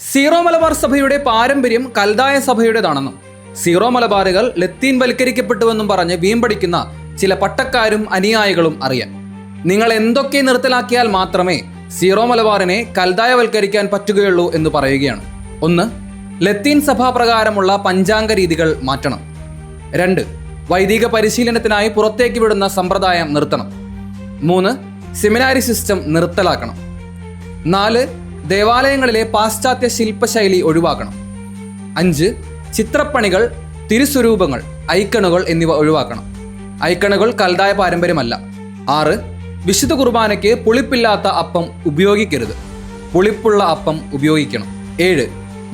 Zero Malabar സഭയുടെ പാരമ്പര്യം കൽദായ സഭയുടേതാണെന്നും zero മലബാറുകൾ ലത്തീൻ വൽക്കരിക്കപ്പെട്ടുവെന്നും പറഞ്ഞ് വീമ്പടിക്കുന്ന ചില പട്ടക്കാരും അനുയായികളും അറിയാം. നിങ്ങൾ എന്തൊക്കെ നിർത്തലാക്കിയാൽ മാത്രമേ സീറോ മലബാറിനെ കൽദായവൽക്കരിക്കാൻ പറ്റുകയുള്ളൂ എന്ന് പറയുകയാണ്. 1. ലത്തീൻ സഭാപ്രകാരമുള്ള പഞ്ചാംഗ രീതികൾ മാറ്റണം. 2. വൈദിക പരിശീലനത്തിനായി പുറത്തേക്ക് വിടുന്ന സമ്പ്രദായം നിർത്തണം. 3. സെമിനാരി സിസ്റ്റം നിർത്തലാക്കണം. 4. ദേവാലയങ്ങളിലെ പാശ്ചാത്യ ശില്പശൈലി ഒഴിവാക്കണം. 5. ചിത്രപ്പണികൾ, തിരുസ്വരൂപങ്ങൾ, ഐക്കണുകൾ എന്നിവ ഒഴിവാക്കണം. ഐക്കണുകൾ കൽദായ പാരമ്പര്യമല്ല. 6. വിശുദ്ധ കുർബാനയ്ക്ക് പുളിപ്പില്ലാത്ത അപ്പം ഉപയോഗിക്കരുത്, പുളിപ്പുള്ള അപ്പം ഉപയോഗിക്കണം. 7.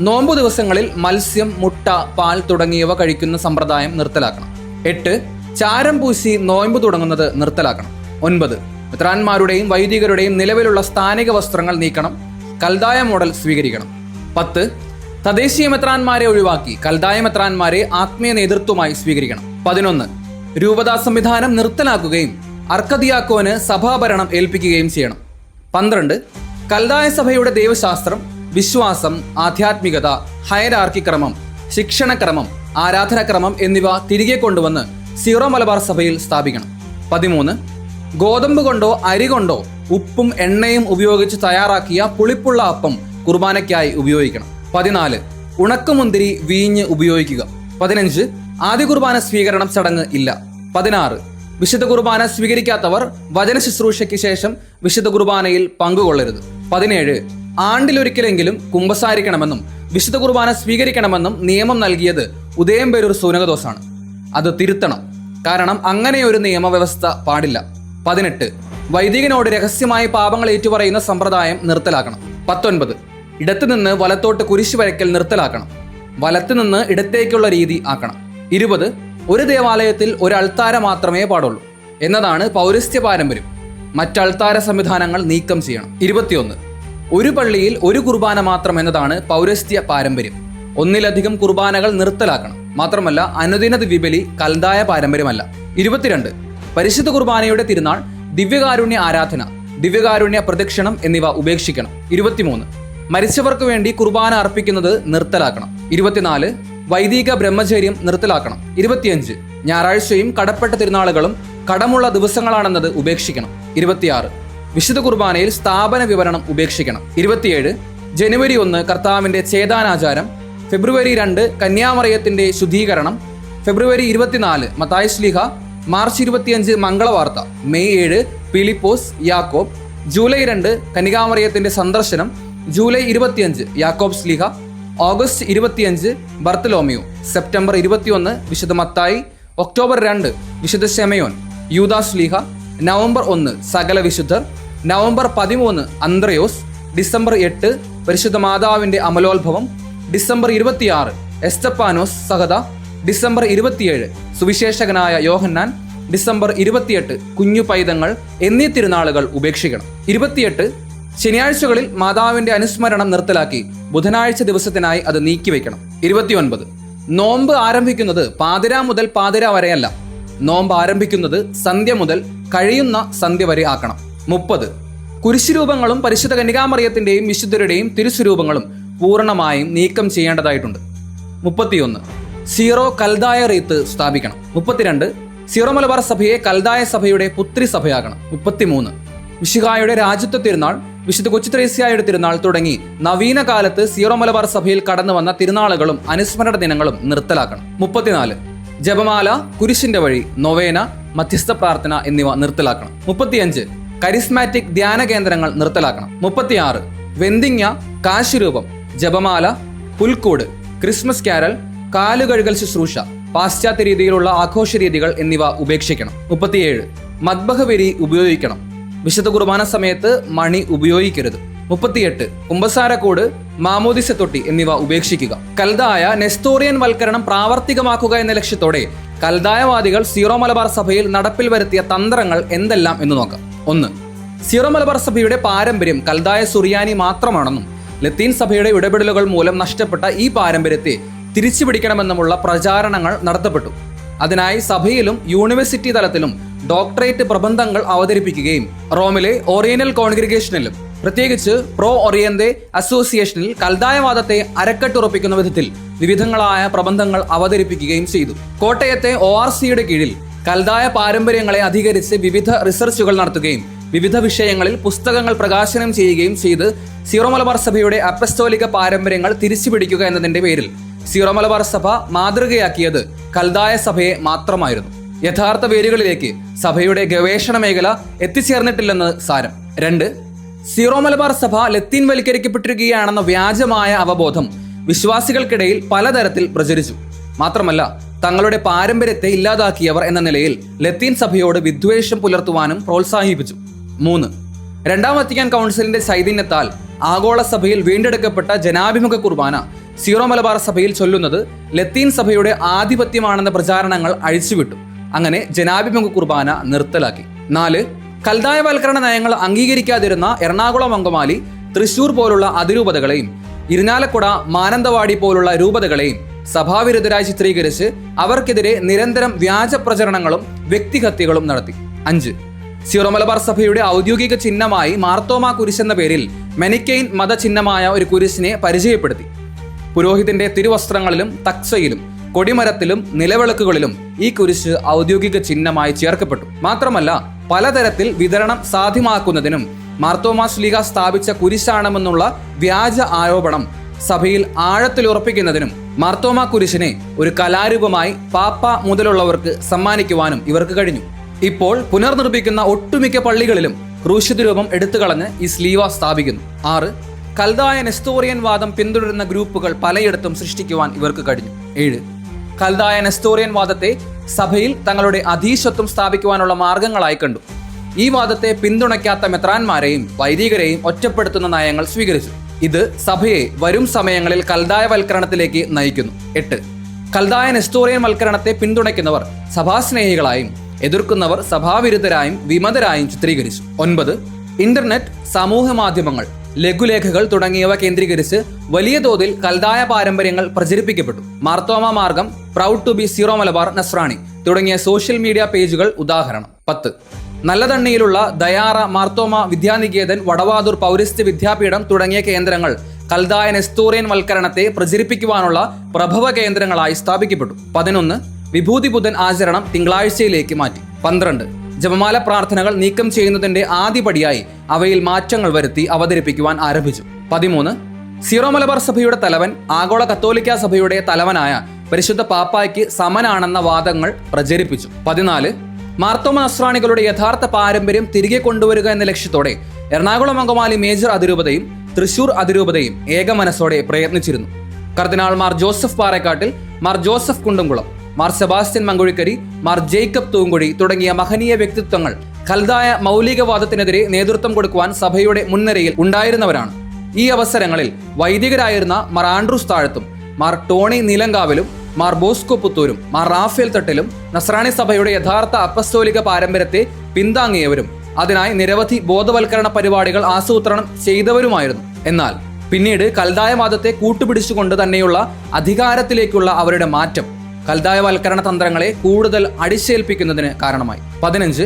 നോമ്പു ദിവസങ്ങളിൽ മത്സ്യം, മുട്ട, പാൽ തുടങ്ങിയവ കഴിക്കുന്ന സമ്പ്രദായം നിർത്തലാക്കണം. 8. ചാരം പൂശി നോയമ്പ് തുടങ്ങുന്നത് നിർത്തലാക്കണം. 9. മെത്രാന്മാരുടെയും വൈദികരുടെയും നിലവിലുള്ള സ്ഥാനിക വസ്ത്രങ്ങൾ നീക്കണം, കൽദായ മോഡൽ സ്വീകരിക്കണം. 10. തദ്ദേശീയ മെത്രാന്മാരെ ഒഴിവാക്കി കൽദായ മെത്രാന്മാരെ ആത്മീയ നേതൃത്വമായി സ്വീകരിക്കണം. 11. രൂപതാ സംവിധാനം നിർത്തലാക്കുകയും അർക്കദിയാക്കോന് സഭാഭരണം ഏൽപ്പിക്കുകയും ചെയ്യണം. 12. കൽദായ സഭയുടെ ദൈവശാസ്ത്രം, വിശ്വാസം, ആധ്യാത്മികത, ഹയരാർക്കി ക്രമം, ശിക്ഷണക്രമം, ആരാധനാക്രമം എന്നിവ തിരികെ കൊണ്ടുവന്ന് സീറോ മലബാർ സഭയിൽ സ്ഥാപിക്കണം. 13. ഗോതമ്പ് കൊണ്ടോ അരി കൊണ്ടോ ഉപ്പും എണ്ണയും ഉപയോഗിച്ച് തയ്യാറാക്കിയ പുളിപ്പുള്ള അപ്പം കുർബാനയ്ക്കായി ഉപയോഗിക്കണം. 14. ഉണക്കമുന്തിരി, വീഞ്ഞ് ഉപയോഗിക്കുക. 15. ആദ്യ കുർബാന സ്വീകരണം ചടങ്ങ് ഇല്ല. 16. വിശുദ്ധ കുർബാന സ്വീകരിക്കാത്തവർ വചന ശുശ്രൂഷയ്ക്ക് ശേഷം വിശുദ്ധ കുർബാനയിൽ പങ്കുകൊള്ളരുത്. 17. ആണ്ടിലൊരിക്കലെങ്കിലും കുമ്പസാരിക്കണമെന്നും വിശുദ്ധ കുർബാന സ്വീകരിക്കണമെന്നും നിയമം നൽകിയത് ഉദയംപേരൂർ സൂനകദോസാണ്. അത് തിരുത്തണം, കാരണം അങ്ങനെയൊരു നിയമവ്യവസ്ഥ പാടില്ല. 18. വൈദികനോട് രഹസ്യമായി പാപങ്ങൾ ഏറ്റുപറയുന്ന സമ്പ്രദായം നിർത്തലാക്കണം. 19. ഇടത്തുനിന്ന് വലത്തോട്ട് കുരിശ് വരയ്ക്കൽ നിർത്തലാക്കണം, വലത്തുനിന്ന് ഇടത്തേക്കുള്ള രീതി ആക്കണം. 20. ഒരു ദേവാലയത്തിൽ ഒരു അൾത്താര മാത്രമേ പാടുള്ളൂ എന്നതാണ് പൗരസ്ത്യ പാരമ്പര്യം. മറ്റ് അൾത്താര സംവിധാനങ്ങൾ നീക്കം ചെയ്യണം. 21. ഒരു പള്ളിയിൽ ഒരു കുർബാന മാത്രം എന്നതാണ് പൗരസ്ത്യ പാരമ്പര്യം. ഒന്നിലധികം കുർബാനകൾ നിർത്തലാക്കണം. മാത്രമല്ല, അനുദിന ദിവ്യബലി കൽദായ പാരമ്പര്യമല്ല. 22. പരിശുദ്ധ കുർബാനയുടെ തിരുനാൾ, ദിവ്യകാരുണ്യ ആരാധന, ദിവ്യകാരുണ്യ പ്രദക്ഷിണം എന്നിവ ഉപേക്ഷിക്കണം. 23. മരിച്ചവർക്ക് വേണ്ടി കുർബാന അർപ്പിക്കുന്നത് നിർത്തലാക്കണം. 24. വൈദിക ബ്രഹ്മചര്യം നിർത്തലാക്കണം. 25. ഞായറാഴ്ചയും കടപ്പെട്ട തിരുനാളുകളും കടമുള്ള ദിവസങ്ങളാണെന്നത് ഉപേക്ഷിക്കണം. 26. വിശുദ്ധ കുർബാനയിൽ സ്ഥാപന വിവരണം ഉപേക്ഷിക്കണം. 27. ജനുവരി 1 കർത്താവിന്റെ ചേതാനാചാരം, ഫെബ്രുവരി 2 കന്യാമറിയത്തിന്റെ ശുദ്ധീകരണം, ഫെബ്രുവരി 24 മത്തായി ശ്ലീഹ, മാർച്ച് 25 മംഗളവാർത്ത, മെയ് 7 ഫിലിപ്പോസ് യാക്കോബ്, ജൂലൈ 2 കന്യകാമറിയത്തിന്റെ സന്ദർശനം, ജൂലൈ 25 യാക്കോബ് ശ്ലീഹ, ഓഗസ്റ്റ് 25 ബർത്തലോമിയോ, സെപ്റ്റംബർ 21 വിശുദ്ധ മത്തായി, ഒക്ടോബർ 2 വിശുദ്ധ ശെമയോൻ, യൂദാസ് ശ്ലീഹ, നവംബർ 1 സകല വിശുദ്ധർ, നവംബർ 13 അന്ത്രയോസ്, ഡിസംബർ 8 പരിശുദ്ധ മാതാവിന്റെ അമലോത്ഭവം, ഡിസംബർ 26 എസ്തപ്പാനോസ് സഹദ, ഡിസംബർ 27 സുവിശേഷകനായ യോഹന്നാൻ, ഡിസംബർ 28 കുഞ്ഞു പൈതങ്ങൾ എന്നീ തിരുനാളുകൾ ഉപേക്ഷിക്കണം. 28 ശനിയാഴ്ചകളിൽ മാതാവിന്റെ അനുസ്മരണം നിർത്തലാക്കി ബുധനാഴ്ച ദിവസത്തിനായി അത് നീക്കിവെക്കണം. 29 നോമ്പ് ആരംഭിക്കുന്നത് പാതിര മുതൽ പാതിര വരെയല്ല, നോമ്പ് ആരംഭിക്കുന്നത് സന്ധ്യ മുതൽ കഴിയുന്ന സന്ധ്യ വരെ ആക്കണം. 30 കുരിശുരൂപങ്ങളും പരിശുദ്ധ കന്യകാമറിയത്തിന്റെയും വിശുദ്ധരുടെയും തിരുസ്വരൂപങ്ങളും പൂർണ്ണമായും നീക്കം ചെയ്യേണ്ടതായിട്ടുണ്ട്. 31 സീറോ കൽദായ റീത്ത് സ്ഥാപിക്കണം. 32 സീറോ മലബാർ സഭയെ കൽദായ സഭയുടെ പുത്രി സഭയാക്കണം. 33 മിശിഹായുടെ രാജ്യത്വ തിരുനാൾ, വിശുദ്ധ കൊച്ചുത്രേസ്യായുടെ തിരുനാൾ തുടങ്ങി നവീന കാലത്ത് സീറോ മലബാർ സഭയിൽ കടന്നു വന്ന തിരുനാളുകളും അനുസ്മരണ ദിനങ്ങളും നിർത്തലാക്കണം. 34 ജപമാല, കുരിശിന്റെ വഴി, നൊവേന, മധ്യസ്ഥ പ്രാർത്ഥന എന്നിവ നിർത്തലാക്കണം. 35 കരിസ്മാറ്റിക് ധ്യാന കേന്ദ്രങ്ങൾ നിർത്തലാക്കണം. 36 വെന്തിങ്ങ, കാശിരൂപം, ജപമാല, പുൽക്കൂട്, ക്രിസ്മസ് കാരൽ, കാലുകഴുകൽ ശുശ്രൂഷ, പാശ്ചാത്യ രീതിയിലുള്ള ആഘോഷ രീതികൾ എന്നിവ ഉപേക്ഷിക്കണം. 37 മദ്ബഹവരി ഉപയോഗിക്കണം. വിശുദ്ധ കുർബാന സമയത്ത് മണി ഉപയോഗിക്കരുത്. 38 കുമ്പസാരക്കൂട്, മാമോദിസ തൊട്ടി എന്നിവ ഉപേക്ഷിക്കുക. കൽദായ നെസ്തോറിയൻ വൽക്കരണം പ്രാവർത്തികമാക്കുക എന്ന ലക്ഷ്യത്തോടെ കൽദായവാദികൾ സീറോ മലബാർ സഭയിൽ നടപ്പിൽ വരുത്തിയ തന്ത്രങ്ങൾ എന്തെല്ലാം എന്ന് നോക്കാം. 1. സീറോ മലബാർ സഭയുടെ പാരമ്പര്യം കൽദായ സുറിയാനി മാത്രമാണെന്നും ലത്തീൻ സഭയുടെ ഇടപെടലുകൾ മൂലം നഷ്ടപ്പെട്ട ഈ പാരമ്പര്യത്തെ തിരിച്ചുപിടിക്കണമെന്നുമുള്ള പ്രചാരണങ്ങൾ നടത്തപ്പെട്ടു. അതിനായി സഭയിലും യൂണിവേഴ്സിറ്റി തലത്തിലും ഡോക്ടറേറ്റ് പ്രബന്ധങ്ങൾ അവതരിപ്പിക്കുകയും റോമിലെ ഓറിയന്റൽ കോൺഗ്രിഗേഷനിലും പ്രത്യേകിച്ച് പ്രോ ഒറിയന്തെ അസോസിയേഷനിൽ കൽദായവാദത്തെ അരക്കെട്ടുറപ്പിക്കുന്ന വിധത്തിൽ വിവിധങ്ങളായ പ്രബന്ധങ്ങൾ അവതരിപ്പിക്കുകയും ചെയ്തു. കോട്ടയത്തെ ORCയുടെ കീഴിൽ കൽദായ പാരമ്പര്യങ്ങളെ അധികരിച്ച് വിവിധ റിസർച്ചുകൾ നടത്തുകയും വിവിധ വിഷയങ്ങളിൽ പുസ്തകങ്ങൾ പ്രകാശനം ചെയ്യുകയും ചെയ്ത് സീറോ മലബാർ സഭയുടെ അപ്പസ്തോലിക പാരമ്പര്യങ്ങൾ തിരിച്ചുപിടിക്കുക എന്നതിന്റെ പേരിൽ സീറോ മലബാർ സഭ മാതൃകയാക്കിയത് കൽദായ സഭയെ മാത്രമായിരുന്നു. യഥാർത്ഥ വേരുകളിലേക്ക് സഭയുടെ ഗവേഷണ മേഖല എത്തിച്ചേർന്നിട്ടില്ലെന്ന് സാരം. 2. സീറോ മലബാർ സഭ ലത്തീൻ വൽക്കരിക്കപ്പെട്ടിരിക്കുകയാണെന്ന വ്യാജമായ അവബോധം വിശ്വാസികൾക്കിടയിൽ പലതരത്തിൽ പ്രചരിച്ചു. മാത്രമല്ല, തങ്ങളുടെ പാരമ്പര്യത്തെ ഇല്ലാതാക്കിയവർ എന്ന നിലയിൽ ലത്തീൻ സഭയോട് വിദ്വേഷം പുലർത്തുവാനും പ്രോത്സാഹിപ്പിച്ചു. 3. രണ്ടാം വത്തിക്കാൻ കൗൺസിലിന്റെ ചൈതന്യത്താൽ ആഗോള സഭയിൽ വീണ്ടെടുക്കപ്പെട്ട ജനാഭിമുഖ കുർബാന സീറോ മലബാർ സഭയിൽ ചൊല്ലുന്നത് ലത്തീൻ സഭയുടെ ആധിപത്യമാണെന്ന പ്രചാരണങ്ങൾ അഴിച്ചുവിട്ടു. അങ്ങനെ ജനാഭിമുഖ കുർബാന നിർത്തലാക്കി. 4. കൽദായവൽക്കരണ നയങ്ങൾ അംഗീകരിക്കാതിരുന്ന എറണാകുളം, അങ്കമാലി, തൃശൂർ പോലുള്ള അതിരൂപതകളെയും ഇരിഞ്ഞാലക്കുട, മാനന്തവാടി പോലുള്ള രൂപതകളെയും സഭാവിരുദ്ധരായി ചിത്രീകരിച്ച് അവർക്കെതിരെ നിരന്തരം വ്യാജ പ്രചരണങ്ങളും വ്യക്തിഹത്യകളും നടത്തി. 5. സീറോ മലബാർ സഭയുടെ ഔദ്യോഗിക ചിഹ്നമായി മാർത്തോമാ കുരിശെന്ന പേരിൽ മെനിക്കെയിൻ മതചിഹ്നമായ ഒരു കുരിശിനെ പരിചയപ്പെടുത്തി. പുരോഹിതന്റെ തിരുവസ്ത്രങ്ങളിലും തക്സയിലും കൊടിമരത്തിലും നിലവിളക്കുകളിലും ഈ കുരിശ് ഔദ്യോഗിക ചിഹ്നമായി ചേർക്കപ്പെട്ടു. മാത്രമല്ല, പലതരത്തിൽ വിതരണം സാധ്യമാക്കുന്നതിനും മാർത്തോമാ ശ്ലീഹ സ്ഥാപിച്ച കുരിശാണെന്നുള്ള വ്യാജ ആരോപണം സഭയിൽ ആഴത്തിലുറപ്പിക്കുന്നതിനും മാർത്തോമാ കുരിശിനെ ഒരു കലാരൂപമായി പാപ്പ മുതലുള്ളവർക്ക് സമ്മാനിക്കുവാനും ഇവർക്ക് കഴിഞ്ഞു. ഇപ്പോൾ പുനർനിർമ്മിക്കുന്ന ഒട്ടുമിക്ക പള്ളികളിലും ക്രൂശിത രൂപം എടുത്തുകളഞ്ഞ് ഈ സ്ലീവ സ്ഥാപിക്കുന്നു. 6. കൽദായ നെസ്തോറിയൻ വാദം പിന്തുടരുന്ന ഗ്രൂപ്പുകൾ പലയിടത്തും സൃഷ്ടിക്കുവാൻ ഇവർക്ക് കഴിഞ്ഞു. 7. കൽദായ നെസ്തോറിയൻ വാദത്തെ സഭയിൽ തങ്ങളുടെ അധീശത്വം സ്ഥാപിക്കുവാനുള്ള മാർഗങ്ങളായി കണ്ടു. ഈ വാദത്തെ പിന്തുണയ്ക്കാത്ത മെത്രാന്മാരെയും വൈദികരെയും ഒറ്റപ്പെടുത്തുന്ന നയങ്ങൾ സ്വീകരിച്ചു. ഇത് സഭയെ വരും സമയങ്ങളിൽ കൽദായവൽക്കരണത്തിലേക്ക് നയിക്കുന്നു. 8. കൽദായ നെസ്തോറിയൻ വൽക്കരണത്തെ പിന്തുണയ്ക്കുന്നവർ സഭാസ്നേഹികളായും എതിർക്കുന്നവർ സഭാവിരുദ്ധരായും വിമതരായും ചിത്രീകരിച്ചു. 9. ഇന്റർനെറ്റ്, സമൂഹ മാധ്യമങ്ങൾ, ലഘുലേഖകൾ തുടങ്ങിയവ കേന്ദ്രീകരിച്ച് വലിയ തോതിൽ കൽദായ പാരമ്പര്യങ്ങൾ പ്രചരിപ്പിക്കപ്പെട്ടു. മാർത്തോമ മാർഗം, proud to be Syro Malabar Nasrani തുടങ്ങിയ സോഷ്യൽ മീഡിയ പേജുകൾ ഉദാഹരണം. 10. നല്ലതണ്ണിയിലുള്ള ദയാറ മാർത്തോമ വിദ്യാനികേതൻ, വടവാതൂർ പൗരസ്ത്യ വിദ്യാപീഠം തുടങ്ങിയ കേന്ദ്രങ്ങൾ കൽദായ നെസ്തോറിയൻ വൽക്കരണത്തെ പ്രചരിപ്പിക്കുവാനുള്ള പ്രഭവ കേന്ദ്രങ്ങളായി സ്ഥാപിക്കപ്പെട്ടു. 11. വിഭൂതി ബുധൻ ആചരണം തിങ്കളാഴ്ചയിലേക്ക് മാറ്റി. 12. ജപമാല പ്രാർത്ഥനകൾ നീക്കം ചെയ്യുന്നതിന്റെ ആദ്യപടിയായി അവയിൽ മാറ്റങ്ങൾ വരുത്തി അവതരിപ്പിക്കുവാൻ ആരംഭിച്ചു. 13. സീറോ മലബാർ സഭയുടെ തലവൻ ആഗോള കത്തോലിക്ക സഭയുടെ തലവനായ പരിശുദ്ധ പാപ്പായ്ക്ക് സമനാണെന്ന വാദങ്ങൾ പ്രചരിപ്പിച്ചു. 14. മാർത്തോമ നസ്രാണികളുടെ യഥാർത്ഥ പാരമ്പര്യം തിരികെ കൊണ്ടുവരിക എന്ന ലക്ഷ്യത്തോടെ എറണാകുളം, അങ്കമാലി മേജർ അതിരൂപതയും തൃശൂർ അതിരൂപതയും ഏകമനസ്സോടെ പ്രയത്നിച്ചിരുന്നു. കർദിനാൾ മാർ ജോസഫ് പാറേക്കാട്ടിൽ, മാർ ജോസഫ് കുണ്ടംകുളം, മാർ സെബാസ്റ്റ്യൻ മങ്കുഴിക്കരി, മാർ ജേക്കബ് തൂങ്കുടി തുടങ്ങിയ മഹനീയ വ്യക്തിത്വങ്ങൾ കൽദായ മൗലികവാദത്തിനെതിരെ നേതൃത്വം കൊടുക്കുവാൻ സഭയുടെ മുൻനിരയിൽ ഉണ്ടായിരുന്നവരാണ്. ഈ അവസരങ്ങളിൽ വൈദികരായിരുന്ന മാർ ആൻഡ്രൂസ് താഴത്തും, മാർ ടോണി നീലങ്കാവിലും, മാർ ബോസ്കോ പുത്തൂരും, മാർ റാഫേൽ തട്ടിലും നസ്രാണി സഭയുടെ യഥാർത്ഥ അപ്പസ്തോലിക പാരമ്പര്യത്തെ പിന്താങ്ങിയവരും അതിനായി നിരവധി ബോധവൽക്കരണ പരിപാടികൾ ആസൂത്രണം ചെയ്തവരുമായിരുന്നു. എന്നാൽ പിന്നീട് കൽദായവാദത്തെ കൂട്ടുപിടിച്ചുകൊണ്ട് തന്നെയുള്ള അധികാരത്തിലേക്കുള്ള അവരുടെ മാറ്റം കൽദായവൽക്കരണ തന്ത്രങ്ങളെ കൂടുതൽ അടിച്ചേൽപ്പിക്കുന്നതിന് കാരണമായി. 15.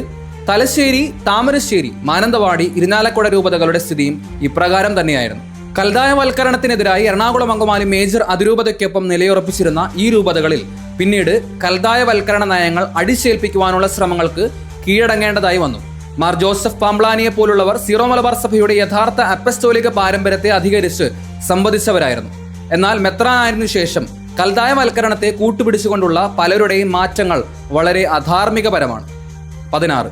തലശ്ശേരി, താമരശ്ശേരി, മാനന്തവാടി, ഇരിഞ്ഞാലക്കുട രൂപതകളുടെ സ്ഥിതിയും ഇപ്രകാരം തന്നെയായിരുന്നു. കൽദായവൽക്കരണത്തിനെതിരായി എറണാകുളം, അങ്കമാലി മേജർ അതിരൂപതയ്ക്കൊപ്പം നിലയുറപ്പിച്ചിരുന്ന ഈ രൂപതകളിൽ പിന്നീട് കൽദായവൽക്കരണ നയങ്ങൾ അടിച്ചേൽപ്പിക്കുവാനുള്ള ശ്രമങ്ങൾക്ക് കീഴടങ്ങേണ്ടതായി വന്നു. മാർ ജോസഫ് പാംബ്ലാനിയെ പോലുള്ളവർ സീറോ മലബാർ സഭയുടെ യഥാർത്ഥ അപ്പസ്തോലിക പാരമ്പര്യത്തെ അധികരിച്ച് സംവദിച്ചവരായിരുന്നു. എന്നാൽ മെത്രാനായതിനു ശേഷം കൽദായവൽക്കരണത്തെ കൂട്ടുപിടിച്ചുകൊണ്ടുള്ള പലരുടെയും മാറ്റങ്ങൾ വളരെ അധാർമികപരമാണ്. 16.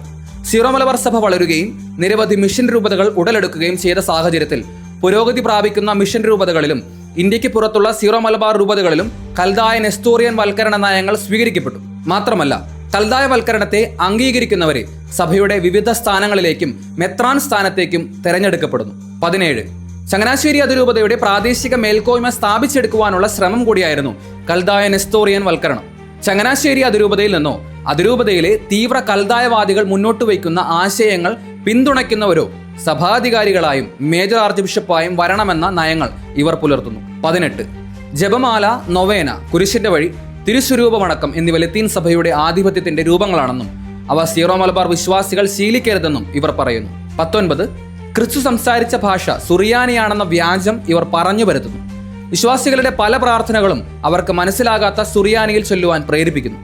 സീറോ മലബാർ സഭ വളരുകയും നിരവധി മിഷൻ രൂപതകൾ ഉടലെടുക്കുകയും ചെയ്ത സാഹചര്യത്തിൽ പുരോഗതി പ്രാപിക്കുന്ന മിഷൻ രൂപതകളിലും ഇന്ത്യക്ക് പുറത്തുള്ള സീറോ മലബാർ രൂപതകളിലും കൽദായ നെസ്തോറിയൻ വൽക്കരണ നയങ്ങൾ സ്വീകരിക്കപ്പെട്ടു. മാത്രമല്ല, കൽദായവൽക്കരണത്തെ അംഗീകരിക്കുന്നവരെ സഭയുടെ വിവിധ സ്ഥാനങ്ങളിലേക്കും മെത്രാൻ സ്ഥാനത്തേക്കും തെരഞ്ഞെടുക്കപ്പെടുന്നു. 17. ചങ്ങനാശ്ശേരി അതിരൂപതയുടെ പ്രാദേശിക മേൽക്കോയ്മ സ്ഥാപിച്ചെടുക്കുവാനുള്ള ശ്രമം കൂടിയായിരുന്നു കൽദായ നെസ്തോറിയൻ വൽക്കരണം. ചങ്ങനാശ്ശേരി അതിരൂപതയിൽ നിന്നോ അതിരൂപതയിലെ തീവ്ര കൽദായവാദികൾ മുന്നോട്ട് വയ്ക്കുന്ന ആശയങ്ങൾ പിന്തുണയ്ക്കുന്നവരോ സഭാധികാരികളായും മേജർ ആർച്ച് ബിഷപ്പായും വരണമെന്ന നയങ്ങൾ ഇവർ പുലർത്തുന്നു. 18. ജപമാല, നൊവേന, കുരിശിന്റെ വഴി, തിരുസ്വരൂപമടക്കം എന്നിവ ലത്തീൻ സഭയുടെ ആധിപത്യത്തിന്റെ രൂപങ്ങളാണെന്നും അവ സീറോ മലബാർ വിശ്വാസികൾ ശീലിക്കരുതെന്നും ഇവർ പറയുന്നു. 19. ക്രിസ്തു സംസാരിച്ച ഭാഷ സുറിയാനിയാണെന്ന വ്യാജം ഇവർ പറഞ്ഞു വരുത്തുന്നു. വിശ്വാസികളുടെ പല പ്രാർത്ഥനകളും അവർക്ക് മനസ്സിലാകാത്ത സുറിയാനിയിൽ ചൊല്ലുവാൻ പ്രേരിപ്പിക്കുന്നു.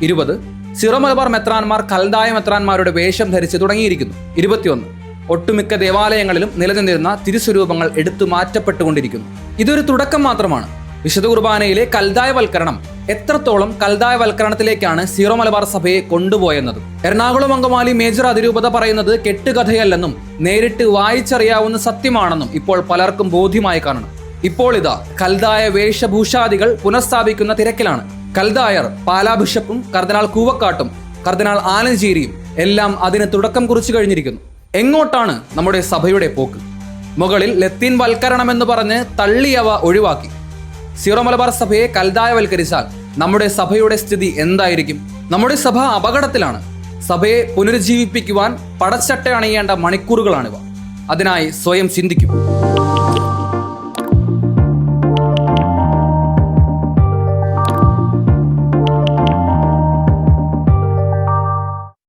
20. സിറോ മലബാർ മെത്രാന്മാർ കൽദായ മെത്രാന്മാരുടെ വേഷം ധരിച്ച് തുടങ്ങിയിരിക്കുന്നു. 21. ഒട്ടുമിക്ക ദേവാലയങ്ങളിലും നിലനിന്നിരുന്ന തിരുസ്വരൂപങ്ങൾ എടുത്തു മാറ്റപ്പെട്ടുകൊണ്ടിരിക്കുന്നു. ഇതൊരു തുടക്കം മാത്രമാണ്. വിശുദ്ധ കുർബാനയിലെ കൽദായവൽക്കരണം എത്രത്തോളം കൽദായവൽക്കരണത്തിലേക്കാണ് സീറോ മലബാർ സഭയെ കൊണ്ടുപോയെന്നതും. എറണാകുളം അങ്കമാലി മേജർ അതിരൂപത പറയുന്നത് കെട്ടുകഥയല്ലെന്നും നേരിട്ട് വായിച്ചറിയാവുന്ന സത്യമാണെന്നും ഇപ്പോൾ പലർക്കും ബോധ്യമായി കാണണം. ഇപ്പോൾ ഇതാ കൽദായ വേഷഭൂഷാദികൾ പുനഃസ്ഥാപിക്കുന്ന തിരക്കിലാണ്. കൽദായർ പാലാ ബിഷപ്പും കർദിനാൾ കൂവക്കാട്ടും കർദിനാൾ ആലഞ്ചേരിയും എല്ലാം അതിന് തുടക്കം കുറിച്ചു കഴിഞ്ഞിരിക്കുന്നു. എങ്ങോട്ടാണ് നമ്മുടെ സഭയുടെ പോക്ക്? മുകളിൽ ലത്തീൻ വൽക്കരണം എന്ന് പറഞ്ഞ് തള്ളിയവ ഒഴിവാക്കി സീറോ മലബാർ സഭയെ കൽദായവൽക്കരിച്ചാൽ നമ്മുടെ സഭയുടെ സ്ഥിതി എന്തായിരിക്കും? നമ്മുടെ സഭ അപകടത്തിലാണ്. സഭയെ പുനരുജ്ജീവിപ്പിക്കുവാൻ പടച്ചട്ട അണിയേണ്ട മണിക്കൂറുകളാണിവ. അതിനായി സ്വയം ചിന്തിക്കും.